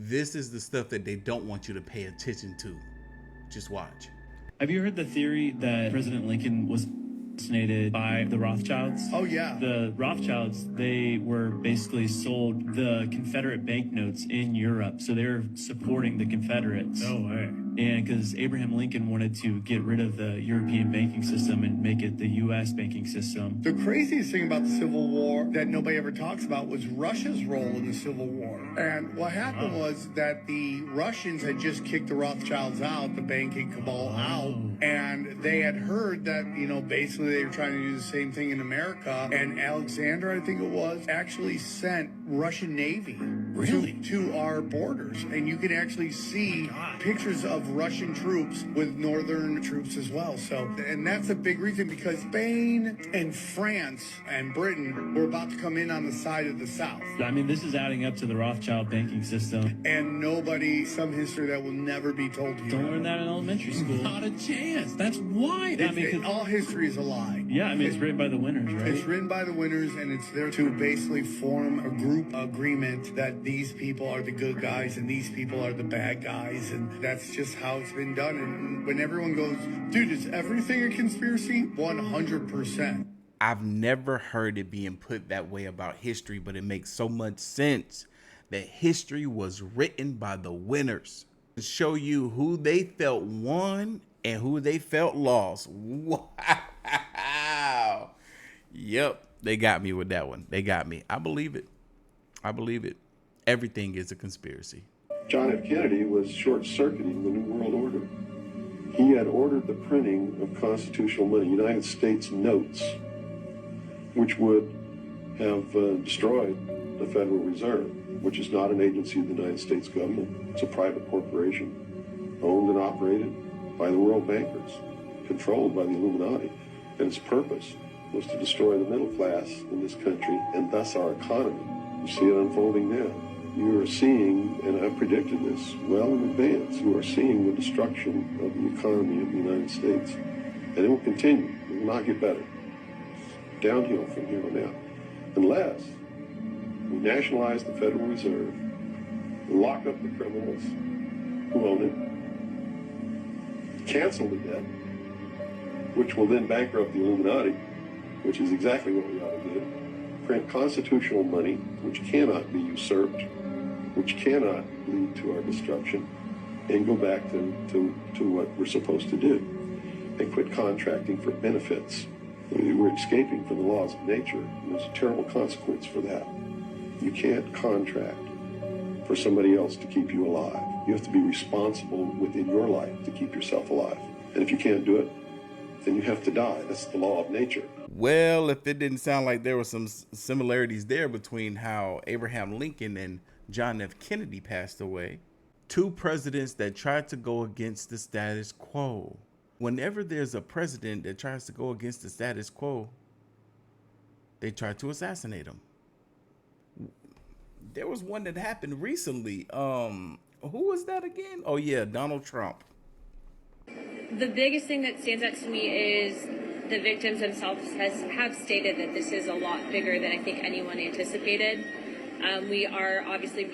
This is the stuff that they don't want you to pay attention to. Just watch. Have you heard the theory that President Lincoln was assassinated by the Rothschilds? Oh, yeah. The Rothschilds, they were basically sold the Confederate banknotes in Europe, so they're supporting the Confederates. No way. And because Abraham Lincoln wanted to get rid of the European banking system and make it the U.S. banking system. The craziest thing about the Civil War that nobody ever talks about was Russia's role in the Civil War. And what happened was that the Russians had just kicked the Rothschilds out, the banking cabal out, and they had heard that, you know, basically they were trying to do the same thing in America. And Alexander, I think it was, actually sent Russian Navy to our borders. And you can actually see pictures of Russian troops with northern troops as well. So, and that's a big reason because Spain and France and Britain were about to come in on the side of the South. I mean, this is adding up to the Rothschild banking system. And nobody, some history that will never be told to you. Don't learn that in elementary school. Not a chance. That's why. All history is a lie. Yeah, I mean, it's written by the winners, right? It's written by the winners, and it's there to basically form a group agreement that these people are the good guys and these people are the bad guys, and that's just how it's been done. And when everyone goes, dude, is everything a conspiracy? 100%. I've never heard it being put that way about history, but it makes so much sense that history was written by the winners to show you who they felt won and who they felt lost. Wow. Yep, they got me with that one. They got me. I believe it. I believe it. Everything is a conspiracy. John F. Kennedy was short-circuiting the New World Order. He had ordered the printing of constitutional money, United States notes, which would have destroyed the Federal Reserve, which is not an agency of the United States government. It's a private corporation owned and operated by the world bankers, controlled by the Illuminati. And its purpose was to destroy the middle class in this country and thus our economy. You see it unfolding now. You are seeing, and I predicted this well in advance, you are seeing the destruction of the economy of the United States. And it will continue. It will not get better. Downhill from here on out. Unless we nationalize the Federal Reserve, lock up the criminals who own it, cancel the debt, which will then bankrupt the Illuminati, which is exactly what we ought to do, print constitutional money, which cannot be usurped, which cannot lead to our destruction, and go back to what we're supposed to do, and quit contracting for benefits. We're escaping from the laws of nature, and there's a terrible consequence for that. You can't contract for somebody else to keep you alive. You have to be responsible within your life to keep yourself alive. And if you can't do it, then you have to die. That's the law of nature. Well, if it didn't sound like there were some similarities there between how Abraham Lincoln and John F. Kennedy passed away, two presidents that tried to go against the status quo. Whenever there's a president that tries to go against the status quo, they try to assassinate him. There was one that happened recently. Who was that again? Oh yeah, Donald Trump. The biggest thing that stands out to me is the victims themselves have stated that this is a lot bigger than I think anyone anticipated. We are obviously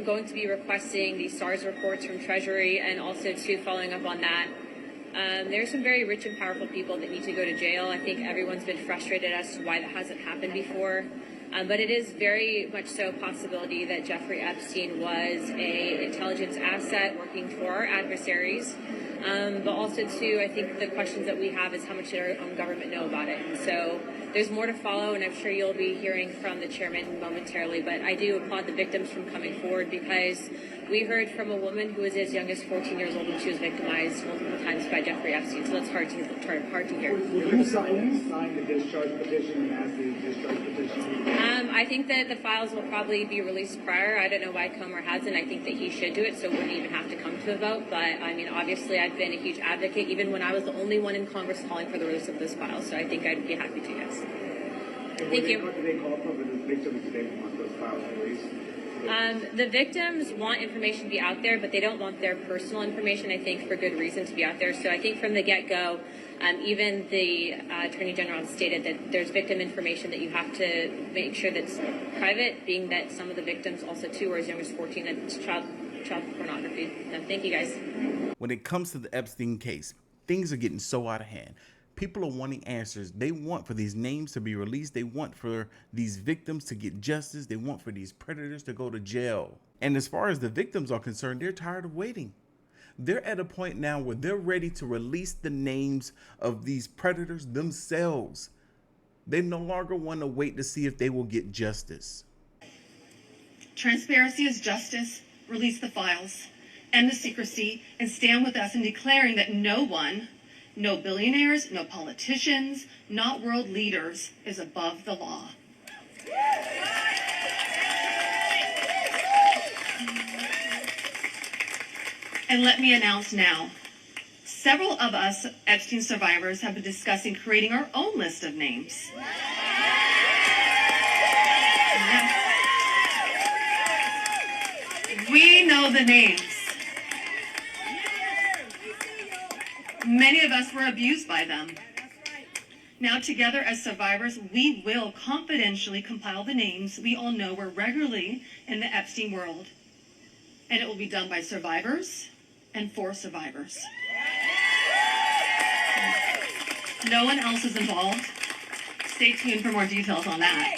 going to be requesting the SARS reports from Treasury, and also too following up on that. There's some very rich and powerful people that need to go to jail. I think everyone's been frustrated as to why that hasn't happened before. But it is very much so a possibility that Jeffrey Epstein was a intelligence asset working for our adversaries. But also, too, I think the questions that we have is how much did our own government know about it? And so there's more to follow, and I'm sure you'll be hearing from the chairman momentarily. But I do applaud the victims from coming forward, because we heard from a woman who was as young as 14 years old when she was victimized multiple times by Jeffrey Epstein. So that's hard to hear. Will you sign the discharge petition and ask the discharge petition? I think that the files will probably be released prior. I don't know why Comer hasn't. I think that he should do it, so it wouldn't even have to come to a vote. But I mean, obviously, I've been a huge advocate, even when I was the only one in Congress calling for the release of those files. So I think I'd be happy to, yes. Thank you. What do they call for the victims? Do they want those files released? The victims want information to be out there, but they don't want their personal information, I think, for good reason to be out there. So I think from the get-go, even the Attorney General stated that there's victim information that you have to make sure that's private, being that some of the victims also, too, are as young as 14. A child child pornography. No, thank you guys. When it comes to the Epstein case, things are getting so out of hand. People are wanting answers. They want for these names to be released. They want for these victims to get justice. They want for these predators to go to jail. And as far as the victims are concerned, they're tired of waiting. They're at a point now where they're ready to release the names of these predators themselves. They no longer want to wait to see if they will get justice. Transparency is justice. Release the files, end the secrecy, and stand with us in declaring that no one, no billionaires, no politicians, not world leaders, is above the law. And let me announce now, several of us Epstein survivors have been discussing creating our own list of names. Yes. We know the names. Many of us were abused by them. Now together as survivors, we will confidentially compile the names we all know were regularly in the Epstein world. And it will be done by survivors and for survivors. No one else is involved. Stay tuned for more details on that.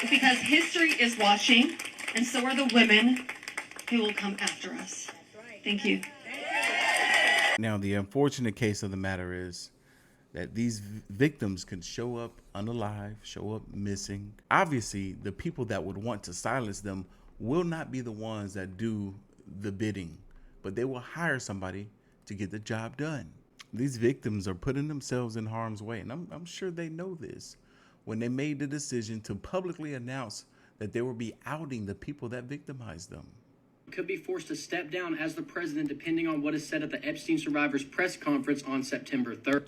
Because history is watching, and so are the women who will come after us. Thank you. Now, the unfortunate case of the matter is that these victims can show up unalive, show up missing. Obviously, the people that would want to silence them will not be the ones that do the bidding, but they will hire somebody to get the job done. These victims are putting themselves in harm's way, and I'm sure they know this when they made the decision to publicly announce that they will be outing the people that victimized them. Could be forced to step down as the president depending on what is said at the Epstein survivors press conference on September 3rd.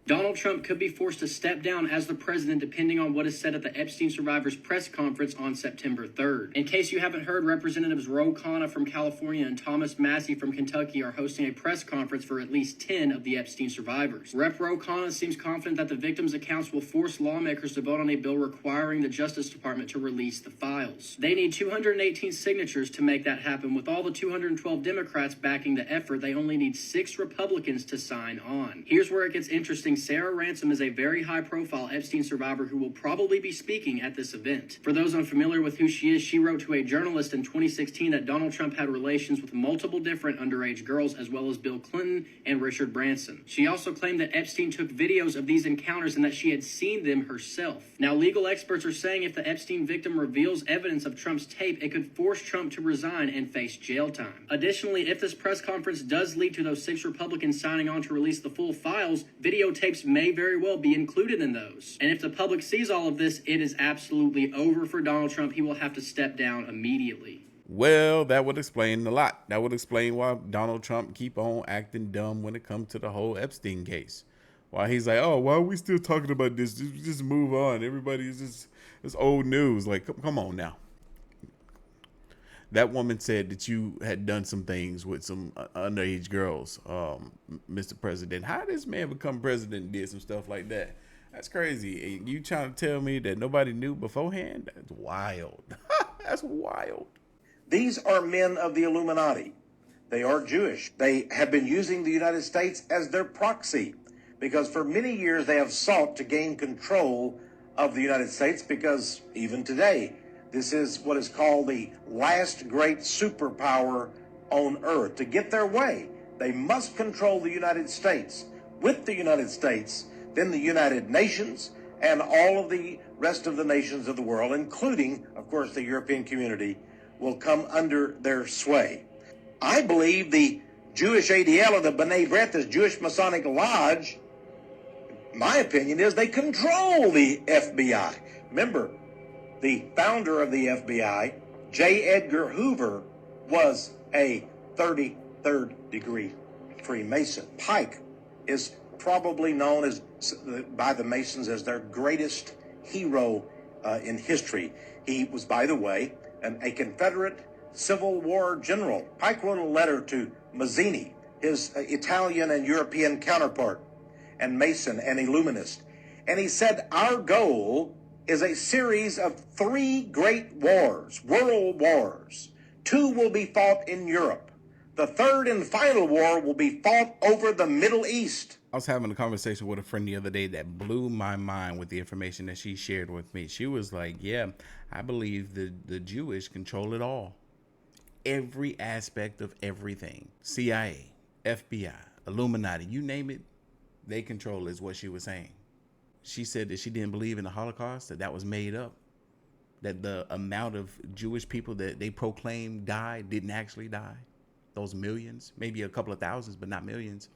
Donald Trump could be forced to step down as the president depending on what is said at the Epstein survivors press conference on September 3rd. In case you haven't heard, Representatives Ro Khanna from California and Thomas Massie from Kentucky are hosting a press conference for at least 10 of the Epstein survivors. Rep. Ro Khanna seems confident that the victims' accounts will force lawmakers to vote on a bill requiring the Justice Department to release the files. They need 218 signatures to make that happen. With all the 212 Democrats backing the effort, they only need 6 Republicans to sign on. Here's where it gets interesting. Sarah Ransom is a very high-profile Epstein survivor who will probably be speaking at this event. For those unfamiliar with who she is, she wrote to a journalist in 2016 that Donald Trump had relations with multiple different underage girls, as well as Bill Clinton and Richard Branson. She also claimed that Epstein took videos of these encounters and that she had seen them herself. Now, legal experts are saying if the Epstein victim reveals evidence of Trump's tape, it could force Trump to resign and face jail time. Additionally, if this press conference does lead to those 6 Republicans signing on to release the full files, videotapes may very well be included in those. And if the public sees all of this, it is absolutely over for Donald Trump. He will have to step down immediately. Well, that would explain a lot. That would explain why Donald Trump keep on acting dumb when it comes to the whole Epstein case. Why he's like, oh, why are we still talking about this? Just move on. Everybody is just, it's old news. Like, come on now. That woman said that you had done some things with some underage girls, Mr. President. How did this man become president and did some stuff like that? That's crazy. And you trying to tell me that nobody knew beforehand? That's wild. That's wild. These are men of the Illuminati. They are Jewish. They have been using the United States as their proxy because for many years they have sought to gain control of the United States because even today, this is what is called the last great superpower on earth. To get their way, they must control the United States. With the United States, then the United Nations and all of the rest of the nations of the world, including, of course, the European community, will come under their sway. I believe the Jewish ADL or the B'nai B'rith, this Jewish Masonic Lodge, my opinion is they control the FBI. Remember, the founder of the FBI, J. Edgar Hoover, was a 33rd degree Freemason. Pike is probably known as by the Masons as their greatest hero in history. He was, by the way, a Confederate Civil War general. Pike wrote a letter to Mazzini, his Italian and European counterpart, and Mason and Illuminist. And he said, our goal is a series of 3 great wars, world wars. 2 will be fought in Europe. The 3rd and final war will be fought over the Middle East. I was having a conversation with a friend the other day that blew my mind with the information that she shared with me. She was like, yeah, I believe the Jewish control it all. Every aspect of everything. CIA, FBI, Illuminati, you name it, they control is what she was saying. She said that she didn't believe in the Holocaust, that was made up. That the amount of Jewish people that they proclaimed died didn't actually die. Those millions, maybe a couple of thousands, but not millions.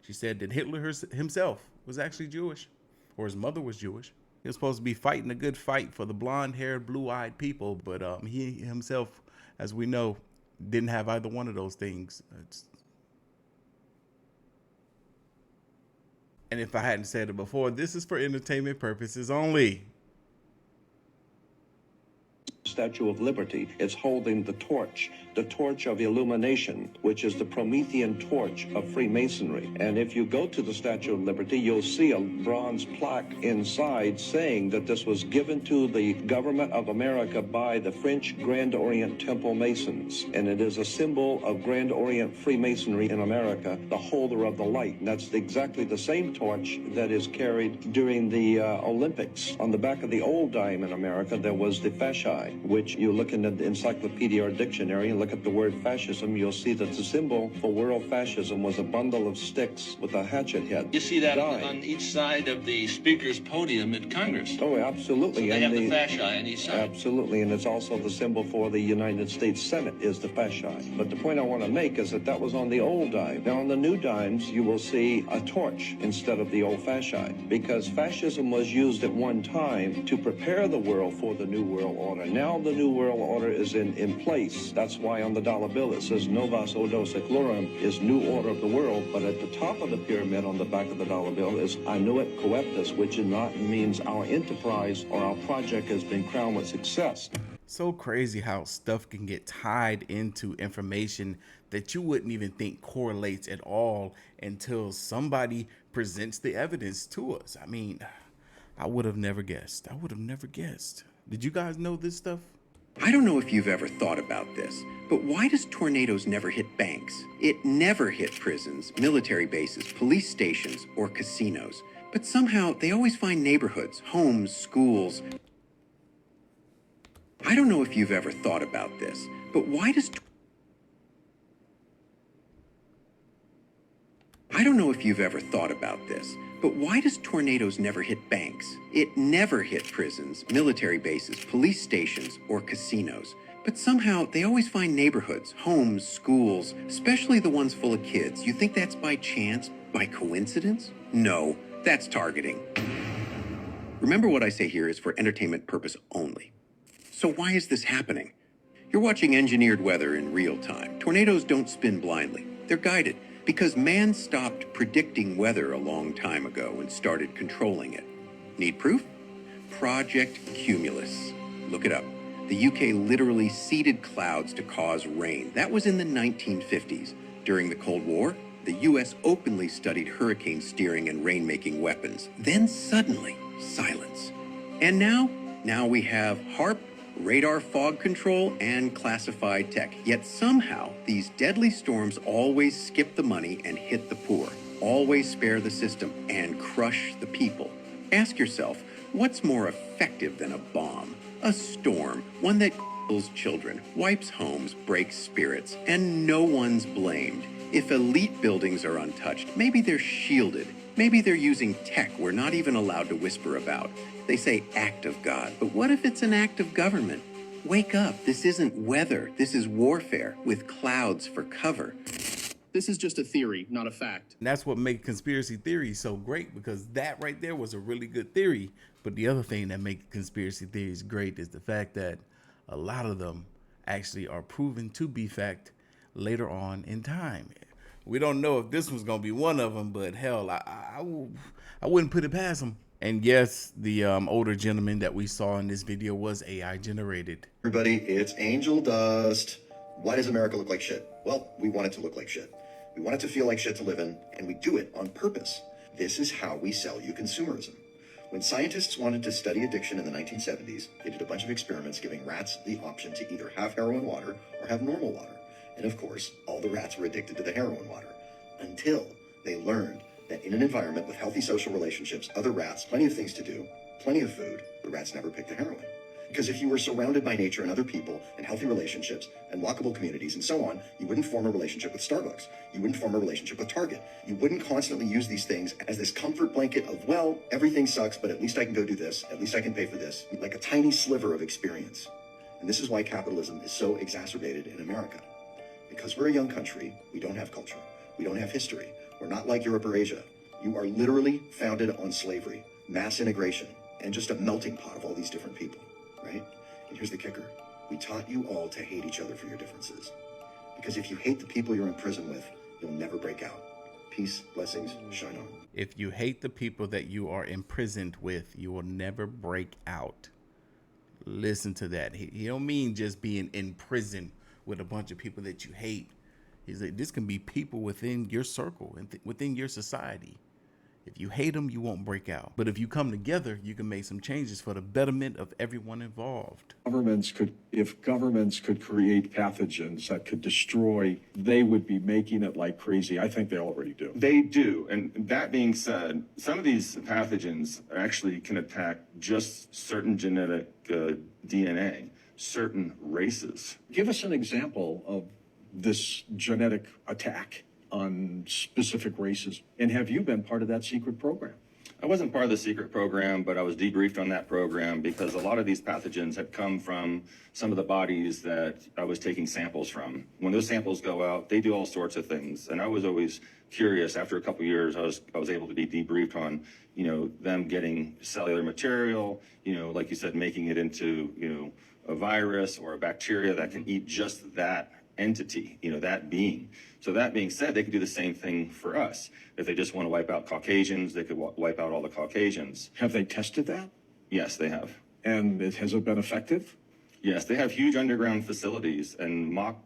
She said that Hitler himself was actually Jewish, or his mother was Jewish. He was supposed to be fighting a good fight for the blonde-haired, blue-eyed people, but he himself, as we know, didn't have either one of those things. And if I hadn't said it before, this is for entertainment purposes only. Statue of Liberty. It's holding the torch of illumination, which is the Promethean torch of Freemasonry. And if you go to the Statue of Liberty, you'll see a bronze plaque inside saying that this was given to the government of America by the French Grand Orient Temple Masons. And it is a symbol of Grand Orient Freemasonry in America, the holder of the light. And that's exactly the same torch that is carried during the Olympics. On the back of the old dime in America, there was the fasci, which you look in the encyclopedia or dictionary and look at the word fascism, you'll see that the symbol for world fascism was a bundle of sticks with a hatchet head. You see that on each side of the speaker's podium at Congress. Oh, absolutely. So they have the fasci on each side. Absolutely, and it's also the symbol for the United States Senate is the fasci. But the point I want to make is that that was on the old dime. Now on the new dimes, you will see a torch instead of the old fasci, because fascism was used at one time to prepare the world for the New World Order. Now the New World Order is in place. That's why on the dollar bill it says Novus Ordo Seclorum is New Order of the World, but at the top of the pyramid on the back of the dollar bill is Annuit Coeptus, which means our enterprise or our project has been crowned with success. So crazy how stuff can get tied into information that you wouldn't even think correlates at all until somebody presents the evidence to us. I mean, I would have never guessed. Did you guys know this stuff? I don't know if you've ever thought about this, but why does tornadoes never hit banks? It never hit prisons, military bases, police stations, or casinos. But somehow they always find neighborhoods, homes, schools. I don't know if you've ever thought about this, but why does tornadoes never hit banks? It never hit prisons, military bases, police stations, or casinos. But somehow they always find neighborhoods, homes, schools, especially the ones full of kids. You think that's by chance, by coincidence? No, that's targeting. Remember, what I say here is for entertainment purpose only. So why is this happening? You're watching engineered weather in real time. Tornadoes don't spin blindly. They're guided because man stopped predicting weather a long time ago and started controlling it. Need proof? Project Cumulus. Look it up. The UK literally seeded clouds to cause rain. That was in the 1950s. During the Cold War, the US openly studied hurricane steering and rain-making weapons. Then suddenly, silence. And now we have HARP, radar fog control, and classified tech. Yet somehow, these deadly storms always skip the money and hit the poor, always spare the system and crush the people. Ask yourself, what's more effective than a bomb? A storm, one that kills children, wipes homes, breaks spirits, and no one's blamed. If elite buildings are untouched, maybe they're shielded. Maybe they're using tech we're not even allowed to whisper about. They say act of God, but what if it's an act of government? Wake up, this isn't weather, this is warfare with clouds for cover. This is just a theory, not a fact. And that's what makes conspiracy theories so great, because that right there was a really good theory. But the other thing that makes conspiracy theories great is the fact that a lot of them actually are proven to be fact later on in time. We don't know if this was going to be one of them, but hell, I wouldn't put it past them. And yes, the older gentleman that we saw in this video was AI generated. Everybody, it's angel dust. Why does America look like shit? Well, we want it to look like shit. We want it to feel like shit to live in, and we do it on purpose. This is how we sell you consumerism. When scientists wanted to study addiction in the 1970s, they did a bunch of experiments giving rats the option to either have heroin water or have normal water. And of course, all the rats were addicted to the heroin water until they learned that in an environment with healthy social relationships, other rats, plenty of things to do, plenty of food, the rats never picked the heroin. Because if you were surrounded by nature and other people and healthy relationships and walkable communities and so on, you wouldn't form a relationship with Starbucks. You wouldn't form a relationship with Target. You wouldn't constantly use these things as this comfort blanket of, well, everything sucks, but at least I can go do this. At least I can pay for this. Like a tiny sliver of experience. And this is why capitalism is so exacerbated in America. Because we're a young country, we don't have culture. We don't have history. We're not like Europe or Asia. You are literally founded on slavery, mass integration, and just a melting pot of all these different people. Right? And here's the kicker. We taught you all to hate each other for your differences. Because if you hate the people you're in prison with, you'll never break out. Peace, blessings, shine on. If you hate the people that you are imprisoned with, you will never break out. Listen to that. He don't mean just being in prison with a bunch of people that you hate. He's like, this can be people within your circle and within your society. If you hate them, you won't break out. But if you come together, you can make some changes for the betterment of everyone involved. If governments could create pathogens that could destroy, they would be making it like crazy. I think they already do. They do. And that being said, some of these pathogens actually can attack just certain genetic DNA, certain races. Give us an example of this genetic attack on specific races. And have you been part of that secret program? I wasn't part of the secret program, but I was debriefed on that program because a lot of these pathogens had come from some of the bodies that I was taking samples from. When those samples go out, they do all sorts of things. And I was always curious. After a couple of years, I was able to be debriefed on, them getting cellular material, like you said, making it into, a virus or a bacteria that can eat just that entity, that being. So that being said, they could do the same thing for us. If they just want to wipe out Caucasians, they could wipe out all the Caucasians. Have they tested that? Yes, they have. And has it been effective? Yes, they have huge underground facilities and mock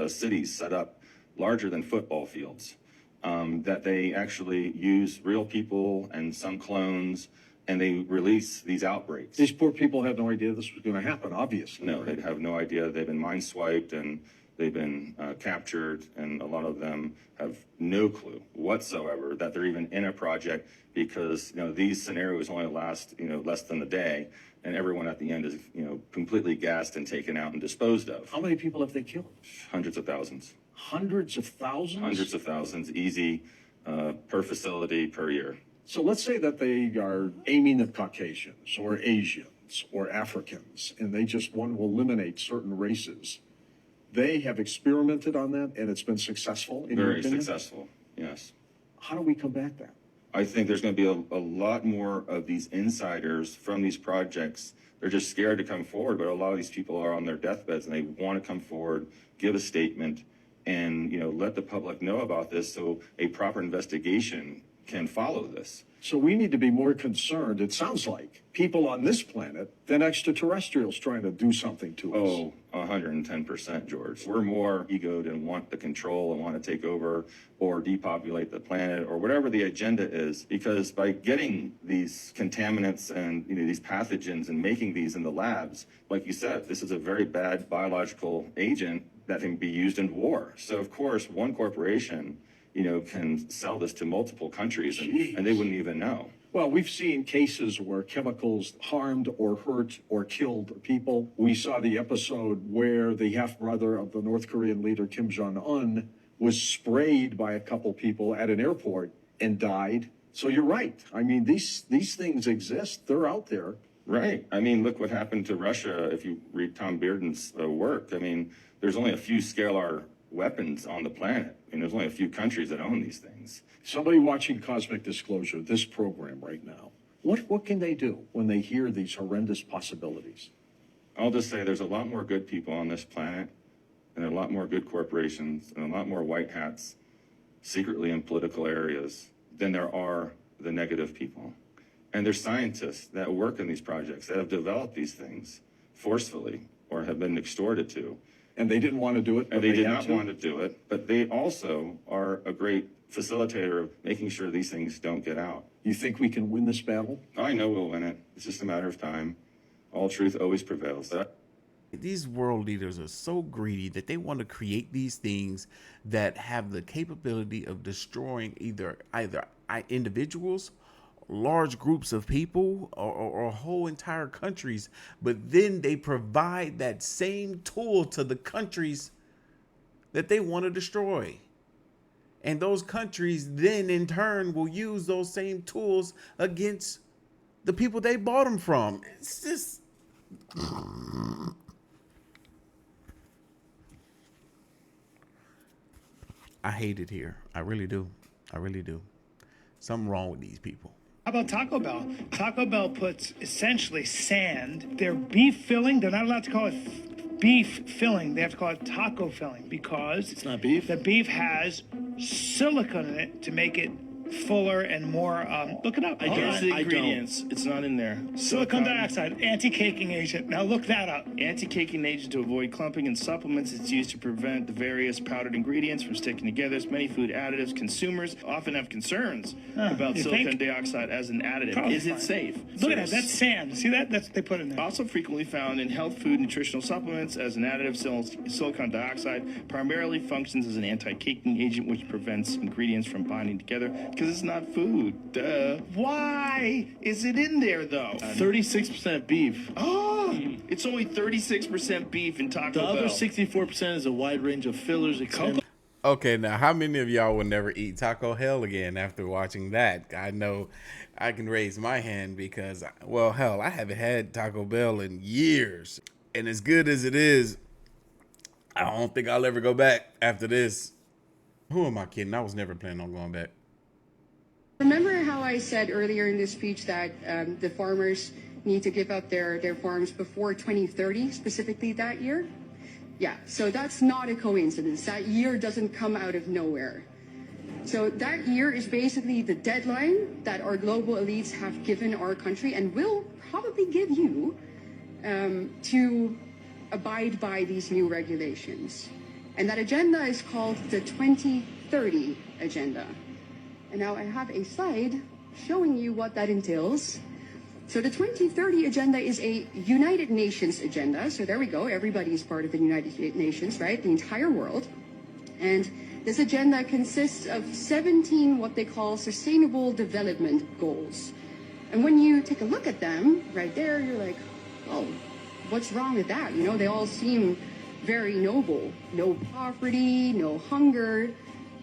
cities set up larger than football fields that they actually use real people and some clones, and they release these outbreaks. These poor people had no idea this was going to happen, obviously. No, they have no idea. They've been mind swiped and they've been captured, and a lot of them have no clue whatsoever that they're even in a project because, these scenarios only last, less than a day, and everyone at the end is, completely gassed and taken out and disposed of. How many people have they killed? Hundreds of thousands. Hundreds of thousands? Hundreds of thousands, easy, per facility, per year. So let's say that they are aiming at Caucasians or Asians or Africans, and they just want to eliminate certain races. They have experimented on that, and it's been successful, in your opinion? Very successful, yes. How do we combat that? I think there's going to be a lot more of these insiders from these projects. They're just scared to come forward, but a lot of these people are on their deathbeds, and they want to come forward, give a statement, and let the public know about this so a proper investigation can follow this. So we need to be more concerned, it sounds like, people on this planet than extraterrestrials trying to do something to us. Oh, 110%, George. We're more egoed and want the control and want to take over or depopulate the planet or whatever the agenda is, because by getting these contaminants and these pathogens and making these in the labs, like you said, this is a very bad biological agent that can be used in war. So of course, one corporation can sell this to multiple countries and they wouldn't even know. Well, we've seen cases where chemicals harmed or hurt or killed people. We saw the episode where the half-brother of the North Korean leader, Kim Jong-un, was sprayed by a couple people at an airport and died. So you're right. I mean, these things exist. They're out there. Right. I mean, look what happened to Russia if you read Tom Bearden's work. I mean, there's only a few scalar weapons on the planet, and there's only a few countries that own these things. Somebody watching Cosmic Disclosure, this program right now, what can they do when they hear these horrendous possibilities? I'll just say there's a lot more good people on this planet, and a lot more good corporations, and a lot more white hats secretly in political areas than there are the negative people. And there's scientists that work in these projects that have developed these things forcefully or have been extorted to. And they didn't want to do it. And they did not want to do it, but they also are a great facilitator of making sure these things don't get out. You think we can win this battle? I know we'll win it. It's just a matter of time. All truth always prevails. These world leaders are so greedy that they want to create these things that have the capability of destroying either individuals, large groups of people, or whole entire countries. But then they provide that same tool to the countries that they want to destroy. And those countries then in turn will use those same tools against the people they bought them from. It's just... I hate it here. I really do. I really do. Something wrong with these people. How about Taco Bell? Taco Bell puts essentially sand. Their beef filling, they're not allowed to call it beef filling. They have to call it taco filling because It's not beef? the beef has silicone in it to make it fuller and more, look it up. I guess the ingredients. It's not in there. Silicone dioxide, anti-caking agent. Now look that up. Anti-caking agent to avoid clumping in supplements. It's used to prevent the various powdered ingredients from sticking together. As many food additives, consumers often have concerns about you silicone think? dioxide as an additive. Probably Is it fine. safe? Look at that. That's sand. See that? That's they put in there. Also frequently found in health food nutritional supplements as an additive, silicone dioxide primarily functions as an anti-caking agent, which prevents ingredients from binding together because it's not food. Duh. Why is it in there though? 36% beef. Oh, it's only 36% beef in Taco The Bell. other 64% is a wide range of fillers. Okay, now how many of y'all will never eat Taco Hell again after watching that? I know I can raise my hand because, well, hell, I haven't had Taco Bell in years. And as good as it is, I don't think I'll ever go back after this. Who am I kidding? I was never planning on going back. Remember how I said earlier in this speech that the farmers need to give up their farms before 2030, specifically that year? Yeah, so that's not a coincidence. That year doesn't come out of nowhere. So that year is basically the deadline that our global elites have given our country and will probably give you to abide by these new regulations. And that agenda is called the 2030 agenda. And now I have a slide showing you what that entails. So the 2030 agenda is a United Nations agenda. So there we go. Everybody is part of the United Nations, right? The entire world. And this agenda consists of 17 what they call sustainable development goals. And when you take a look at them right there, you're like, oh, what's wrong with that? You know, they all seem very noble. No poverty, no hunger.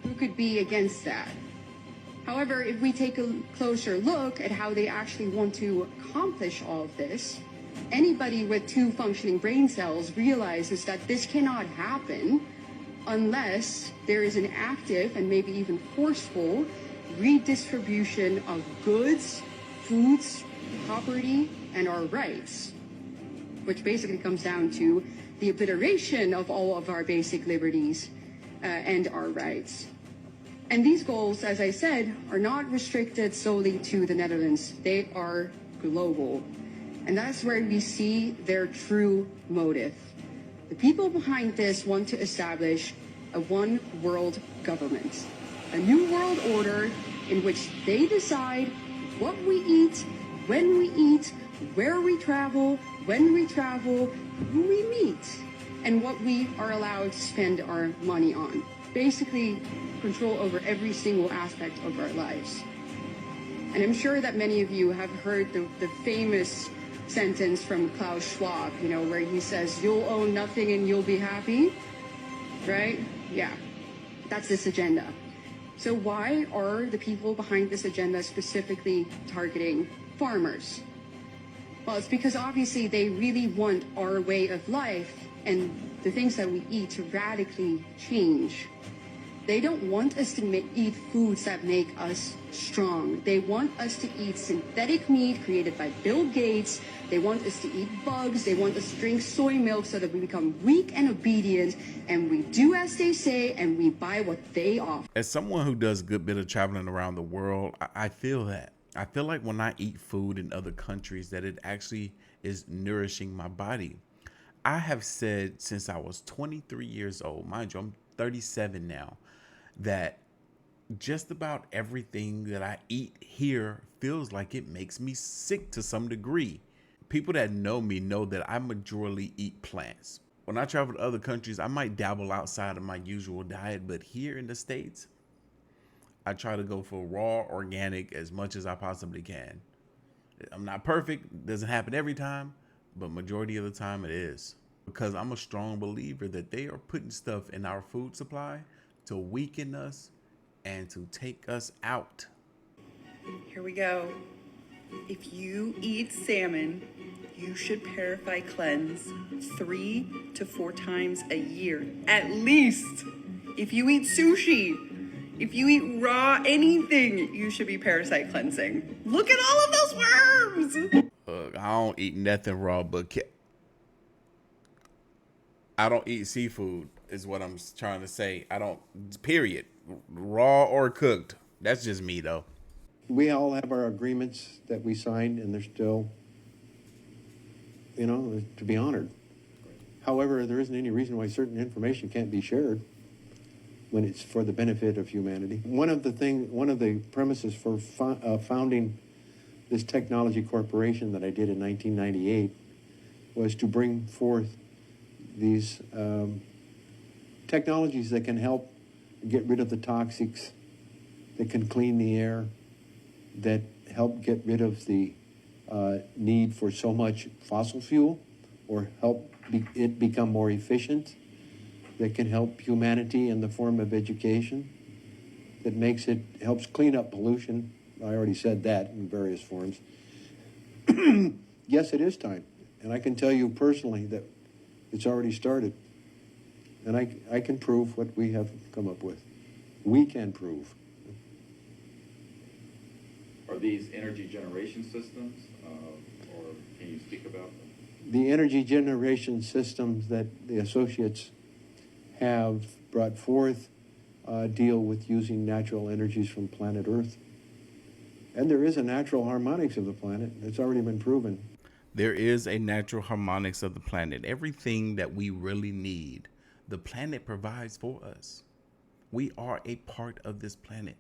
Who could be against that? However, if we take a closer look at how they actually want to accomplish all of this, anybody with 2 functioning brain cells realizes that this cannot happen unless there is an active and maybe even forceful redistribution of goods, foods, property, and our rights, which basically comes down to the obliteration of all of our basic liberties and our rights. And these goals, as I said, are not restricted solely to the Netherlands. They are global. And that's where we see their true motive. The people behind this want to establish a one world government, a new world order in which they decide what we eat, when we eat, where we travel, when we travel, who we meet, and what we are allowed to spend our money on. Basically, control over every single aspect of our lives. And I'm sure that many of you have heard the famous sentence from Klaus Schwab, you know, where he says, you'll own nothing and you'll be happy, right? Yeah, that's this agenda. So why are the people behind this agenda specifically targeting farmers? Well, it's because obviously they really want our way of life and the things that we eat to radically change. They don't want us to eat foods that make us strong. They want us to eat synthetic meat created by Bill Gates. They want us to eat bugs. They want us to drink soy milk so that we become weak and obedient, and we do as they say, and we buy what they offer. As someone who does a good bit of traveling around the world, I feel that. I feel like when I eat food in other countries that it actually is nourishing my body. I have said since I was 23 years old, mind you, I'm 37 now, that just about everything that I eat here feels like it makes me sick to some degree. People that know me know that I majorly eat plants. When I travel to other countries, I might dabble outside of my usual diet, but here in the States, I try to go for raw, organic as much as I possibly can. I'm not perfect, it doesn't happen every time, but majority of the time it is. Because I'm a strong believer that they are putting stuff in our food supply to weaken us and to take us out. Here we go. If you eat salmon, you should purify cleanse 3 to 4 times a year, at least. If you eat sushi, if you eat raw anything, you should be parasite cleansing. Look at all of those worms. Look, I don't eat nothing raw, but I don't eat seafood is what I'm trying to say. I don't, period. Raw or cooked. That's just me though. We all have our agreements that we signed, and they're still, to be honored. However, there isn't any reason why certain information can't be shared when it's for the benefit of humanity. One of the premises for founding this technology corporation that I did in 1998 was to bring forth these technologies that can help get rid of the toxics, that can clean the air, that help get rid of the need for so much fossil fuel, or help it become more efficient, that can help humanity in the form of education, that helps clean up pollution. I already said that in various forms. Yes, it is time. And I can tell you personally that it's already started. And I can prove what we have come up with. We can prove. Are these energy generation systems, or can you speak about them? The energy generation systems that the associates have brought forth deal with using natural energies from planet Earth. And there is a natural harmonics of the planet. It's already been proven. There is a natural harmonics of the planet. Everything that we really need, the planet provides for us. We are a part of this planet.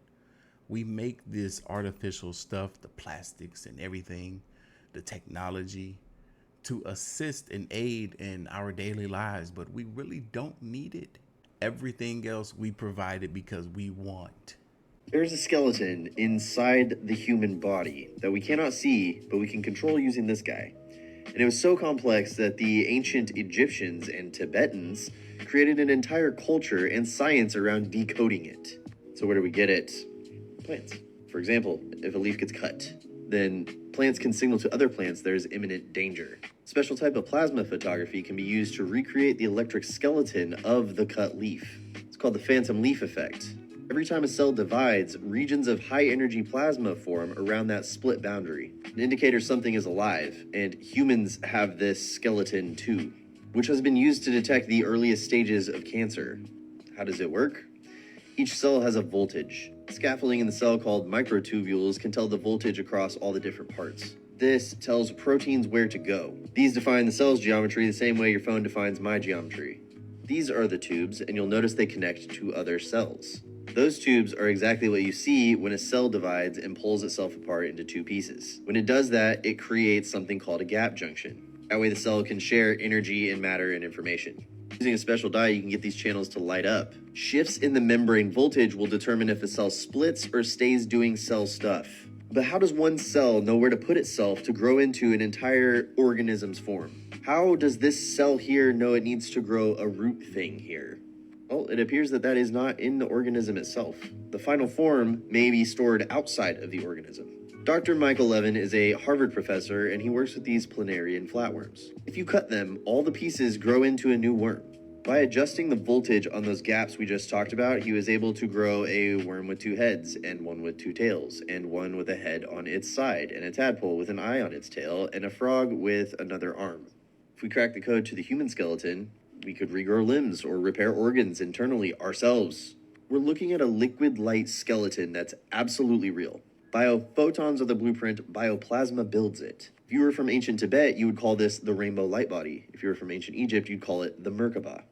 We make this artificial stuff, the plastics and everything, the technology, to assist and aid in our daily lives, but we really don't need it. Everything else we provide it because we want. There's a skeleton inside the human body that we cannot see, but we can control using this guy. And it was so complex that the ancient Egyptians and Tibetans created an entire culture and science around decoding it. So where do we get it? Plants. For example, if a leaf gets cut, then plants can signal to other plants there's imminent danger. A special type of plasma photography can be used to recreate the electric skeleton of the cut leaf. It's called the phantom leaf effect. Every time a cell divides, regions of high energy plasma form around that split boundary, an indicator something is alive, and humans have this skeleton too, which has been used to detect the earliest stages of cancer. How does it work? Each cell has a voltage. Scaffolding in the cell called microtubules can tell the voltage across all the different parts. This tells proteins where to go. These define the cell's geometry the same way your phone defines my geometry. These are the tubes, and you'll notice they connect to other cells. Those tubes are exactly what you see when a cell divides and pulls itself apart into two pieces. When it does that, it creates something called a gap junction. That way the cell can share energy and matter and information. Using a special dye, you can get these channels to light up. Shifts in the membrane voltage will determine if a cell splits or stays doing cell stuff. But how does one cell know where to put itself to grow into an entire organism's form? How does this cell here know it needs to grow a root thing here? Well, it appears that that is not in the organism itself. The final form may be stored outside of the organism. Dr. Michael Levin is a Harvard professor, and he works with these planarian flatworms. If you cut them, all the pieces grow into a new worm. By adjusting the voltage on those gaps we just talked about, he was able to grow a worm with 2 heads, and one with 2 tails, and one with a head on its side, and a tadpole with an eye on its tail, and a frog with another arm. If we crack the code to the human skeleton, we could regrow limbs or repair organs internally ourselves. We're looking at a liquid light skeleton that's absolutely real. Biophotons are the blueprint, bioplasma builds it. If you were from ancient Tibet, you would call this the rainbow light body. If you were from ancient Egypt, you'd call it the Merkaba.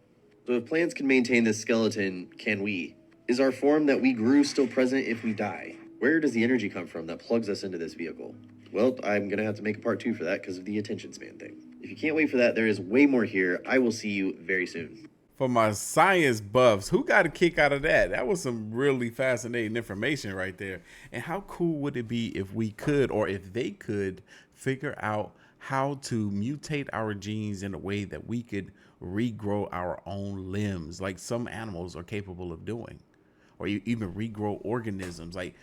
So if plants can maintain this skeleton, can we? Is our form that we grew still present if we die? Where does the energy come from that plugs us into this vehicle? Well, I'm going to have to make a part 2 for that because of the attention span thing. If you can't wait for that, there is way more here. I will see you very soon. For my science buffs, who got a kick out of that? That was some really fascinating information right there. And how cool would it be if we could, or if they could, figure out how to mutate our genes in a way that we could regrow our own limbs, like some animals are capable of doing, or even regrow organisms, like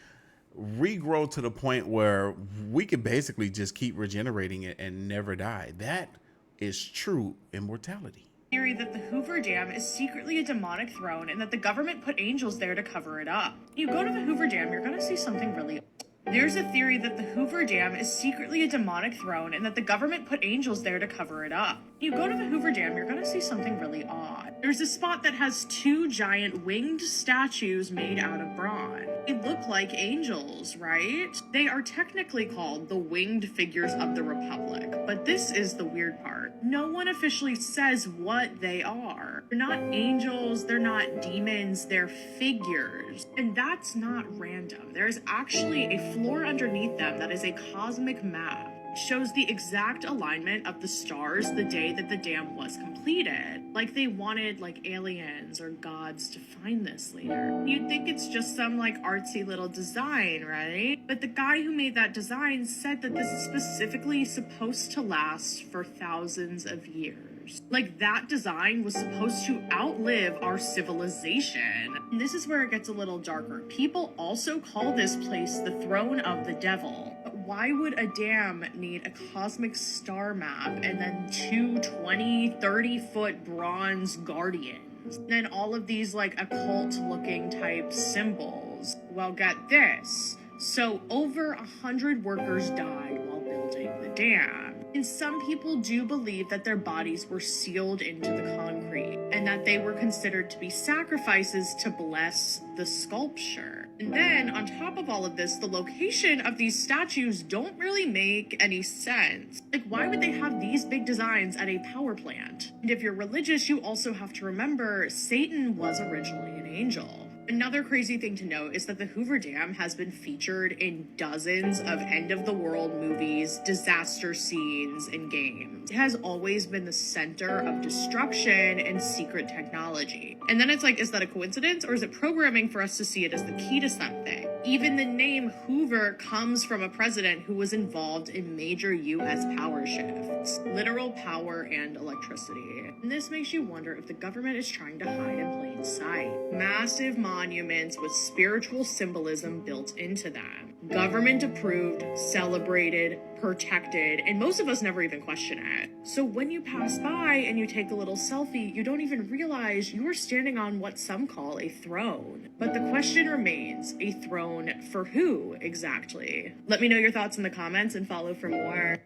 regrow to the point where we could basically just keep regenerating it and never die. That is true immortality. Theory that the Hoover Dam is secretly a demonic throne and that the government put angels there to cover it up. You go to the Hoover Dam, you're gonna see something really. There's a theory that the Hoover Dam is secretly a demonic throne and that the government put angels there to cover it up. You go to the Hoover Dam, you're gonna see something really odd. There's a spot that has 2 giant winged statues made out of bronze. They look like angels, right? They are technically called the winged figures of the Republic, but this is the weird part. No one officially says what they are. They're not angels, they're not demons, they're figures. And that's not random. There is actually a floor underneath them that is a cosmic map. Shows the exact alignment of the stars the day that the dam was completed. Like they wanted like aliens or gods to find this later. You'd think it's just some like artsy little design, right? But the guy who made that design said that this is specifically supposed to last for thousands of years. Like that design was supposed to outlive our civilization. And this is where it gets a little darker. People also call this place the throne of the devil. But why would a dam need a cosmic star map and then 2 20, 30-foot bronze guardians? And then all of these like occult looking type symbols. Well, get this. So over 100 workers died while building the dam. And some people do believe that their bodies were sealed into the concrete and that they were considered to be sacrifices to bless the sculpture. And then on top of all of this, the location of these statues don't really make any sense. Like, why would they have these big designs at a power plant? And if you're religious, you also have to remember Satan was originally an angel. Another crazy thing to note is that the Hoover Dam has been featured in dozens of end-of-the-world movies, disaster scenes, and games. It has always been the center of destruction and secret technology. And then it's like, is that a coincidence, or is it programming for us to see it as the key to something? Even the name Hoover comes from a president who was involved in major U.S. power shifts, literal power and electricity. And this makes you wonder if the government is trying to hide in plain sight. Massive monuments with spiritual symbolism built into them. Government approved, celebrated, protected, and most of us never even question it. So when you pass by and you take a little selfie, you don't even realize you are standing on what some call a throne. But the question remains, a throne for who exactly? Let me know your thoughts in the comments and follow for more.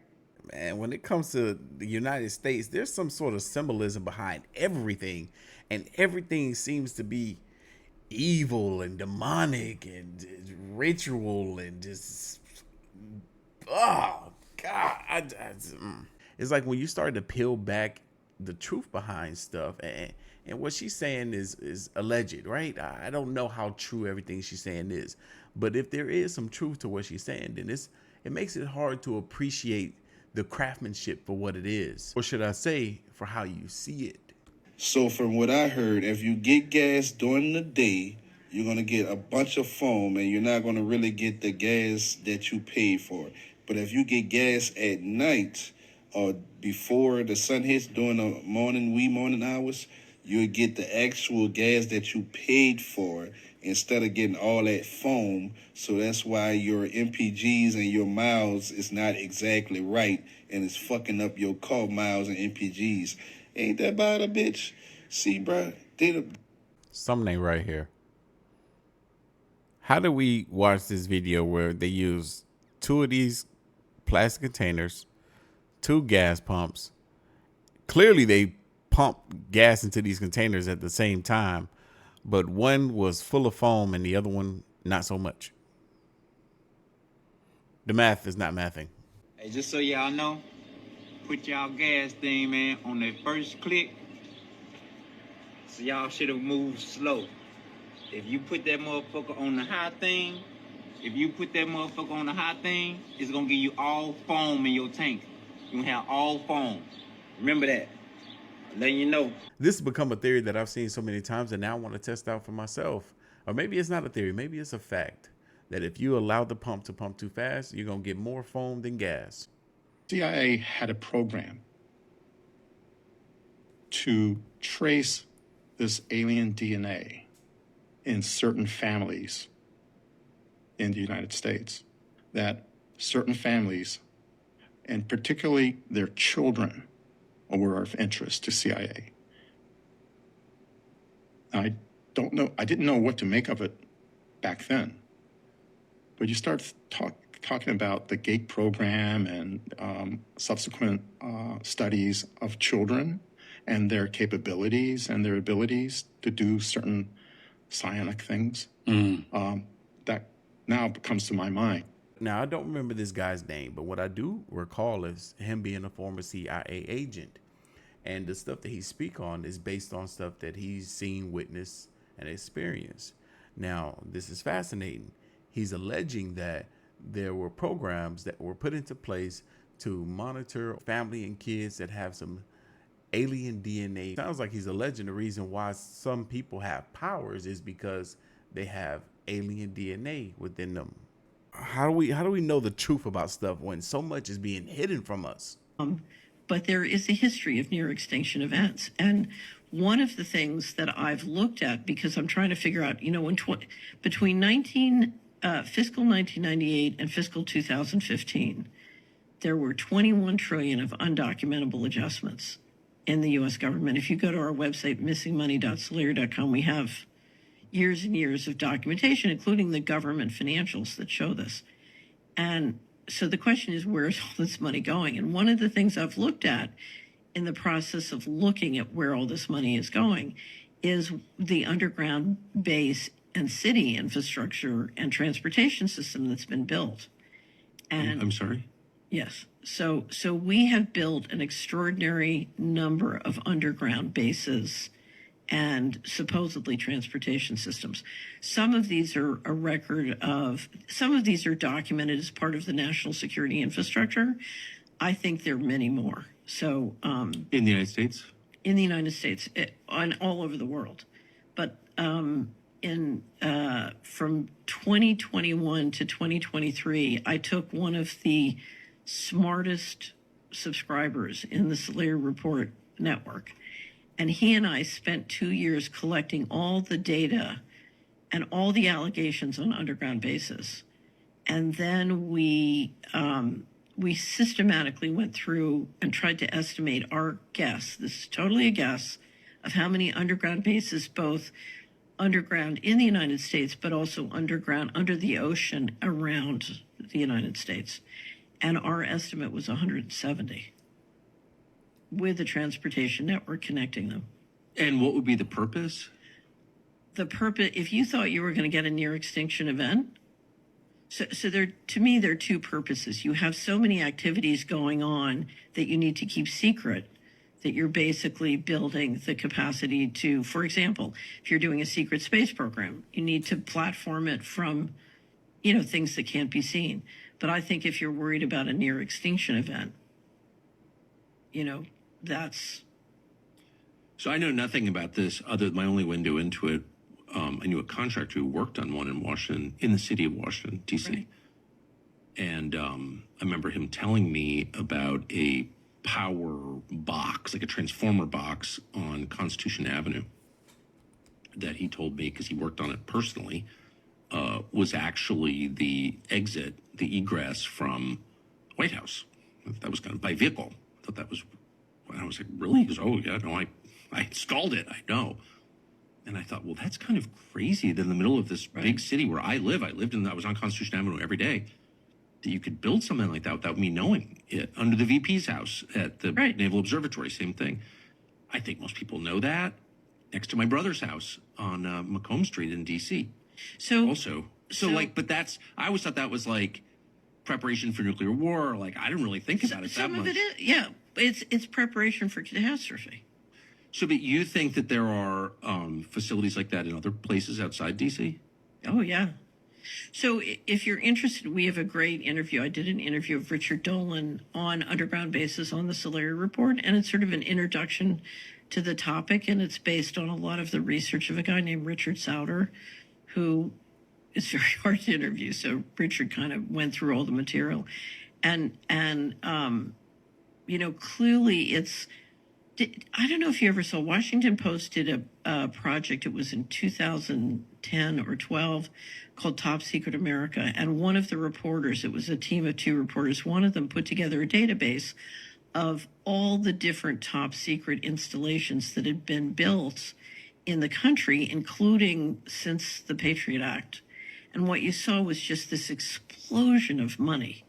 Man, when it comes to the United States, there's some sort of symbolism behind everything, and everything seems to be evil and demonic and ritual and just, oh God. It's like when you start to peel back the truth behind stuff, and what she's saying is alleged, right? I don't know how true everything she's saying is, but if there is some truth to what she's saying, then it makes it hard to appreciate the craftsmanship for what it is, or should I say, for how you see it. So from what I heard, if you get gas during the day, you're going to get a bunch of foam and you're not going to really get the gas that you paid for. But if you get gas at night or before the sun hits during the wee morning hours, you'll get the actual gas that you paid for instead of getting all that foam. So that's why your MPGs and your miles is not exactly right, and it's fucking up your car miles and MPGs. Ain't that about a bitch? See, bro, something ain't right here. How do we watch this video where they use 2 of these plastic containers, 2 gas pumps? Clearly they pump gas into these containers at the same time, but one was full of foam and the other one not so much. The math is not mathing. Hey, just so y'all know, put y'all gas thing, man, on that first click. So y'all should have moved slow. If you put that motherfucker on the high thing, it's gonna give you all foam in your tank. You gonna have all foam. Remember that. I'm letting you know. This has become a theory that I've seen so many times, and now I want to test out for myself. Or maybe it's not a theory, maybe it's a fact that if you allow the pump to pump too fast, you're gonna get more foam than gas. CIA had a program to trace this alien DNA in certain families in the United States, that certain families, and particularly their children, were of interest to CIA. I didn't know what to make of it back then, but you start talking about the GATE program and subsequent studies of children and their capabilities and their abilities to do certain psionic things. That now comes to my mind. Now, I don't remember this guy's name, but what I do recall is him being a former CIA agent. And the stuff that he speak on is based on stuff that he's seen, witnessed, and experienced. Now, this is fascinating. He's alleging that there were programs that were put into place to monitor family and kids that have some alien DNA. Sounds like he's alleging the reason why some people have powers is because they have alien DNA within them. How do we know the truth about stuff when so much is being hidden from us? But there is a history of near extinction events. And one of the things that I've looked at, because I'm trying to figure out, between fiscal 1998 and fiscal 2015, there were 21 trillion of undocumentable adjustments in the U.S. government. If you go to our website, missingmoney.solera.com, we have years and years of documentation, including the government financials that show this. And so the question is, where's all this money going? And one of the things I've looked at in the process of looking at where all this money is going is the underground base and city infrastructure and transportation system that's been built. And I'm sorry? Yes. So we have built an extraordinary number of underground bases and supposedly transportation systems. Some of these are some of these are documented as part of the national security infrastructure. I think there are many more. So in the United States? In the United States, and all over the world. But from 2021 to 2023, I took one of the smartest subscribers in the Solera Report network, and he and I spent 2 years collecting all the data and all the allegations on underground bases. And then we systematically went through and tried to estimate our guess. This is totally a guess of how many underground bases, both underground in the United States, but also underground under the ocean around the United States. And our estimate was 170 with a transportation network connecting them. And what would be the purpose? The purpose, if you thought you were going to get a near extinction event, so there, to me, there are two purposes. You have so many activities going on that you need to keep secret that you're basically building the capacity to, for example, if you're doing a secret space program, you need to platform it from, things that can't be seen. But I think if you're worried about a near extinction event, that's... So I know nothing about this other than my only window into it. I knew a contractor who worked on one in Washington, in the city of Washington, D.C. Right. And I remember him telling me about a power box, like a transformer box on Constitution Avenue that he told me, because he worked on it personally, was actually the exit, the egress from White House. That was kind of by vehicle. I thought that was, I was like, really? He goes, oh, yeah, no, I installed it, I know. And I thought, well, that's kind of crazy that in the middle of this big city where I lived I was on Constitution Avenue every day, that you could build something like that without me knowing it. Under the VP's house at the Naval Observatory, same thing. I think most people know that. Next to my brother's house on Macomb Street in D.C. So also, but I always thought that was like preparation for nuclear war. Like, I didn't really think about it that Some much. of it is, yeah. It's preparation for catastrophe. So, but you think that there are facilities like that in other places outside DC? Oh, yeah. So if you're interested, we have a great interview. I did an interview of Richard Dolan on Underground Bases on the Solari Report, and it's sort of an introduction to the topic, and it's based on a lot of the research of a guy named Richard Sauter, who is very hard to interview. So Richard kind of went through all the material, and you know, clearly it's. I don't know if you ever saw, Washington Post did a project, it was in 2010 or 12, called Top Secret America. And one of the reporters, it was a team of 2 reporters, one of them put together a database of all the different top secret installations that had been built in the country, including since the Patriot Act. And what you saw was just this explosion of money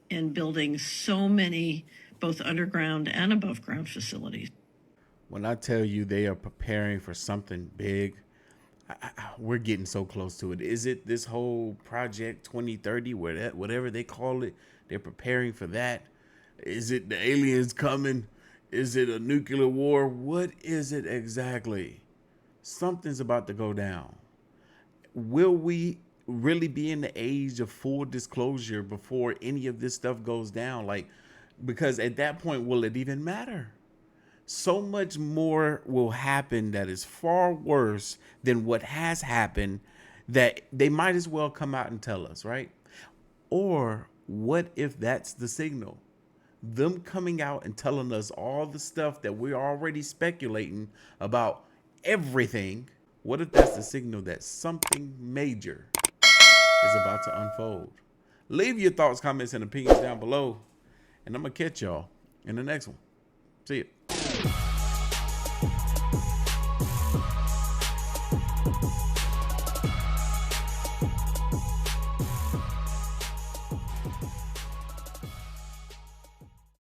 in building so many both underground and above ground facilities. When I tell you they are preparing for something big, we're getting so close to it. Is it this whole Project 2030, whatever they call it, they're preparing for that? Is it the aliens coming? Is it a nuclear war? What is it exactly? Something's about to go down. Will we really be in the age of full disclosure before any of this stuff goes down? Like, because at that point, will it even matter? So much more will happen that is far worse than what has happened that they might as well come out and tell us, right? Or what if that's the signal? Them coming out and telling us all the stuff that we're already speculating about everything. What if that's the signal that something major is about to unfold? Leave your thoughts, comments, and opinions down below. And I'm going to catch y'all in the next one. See ya.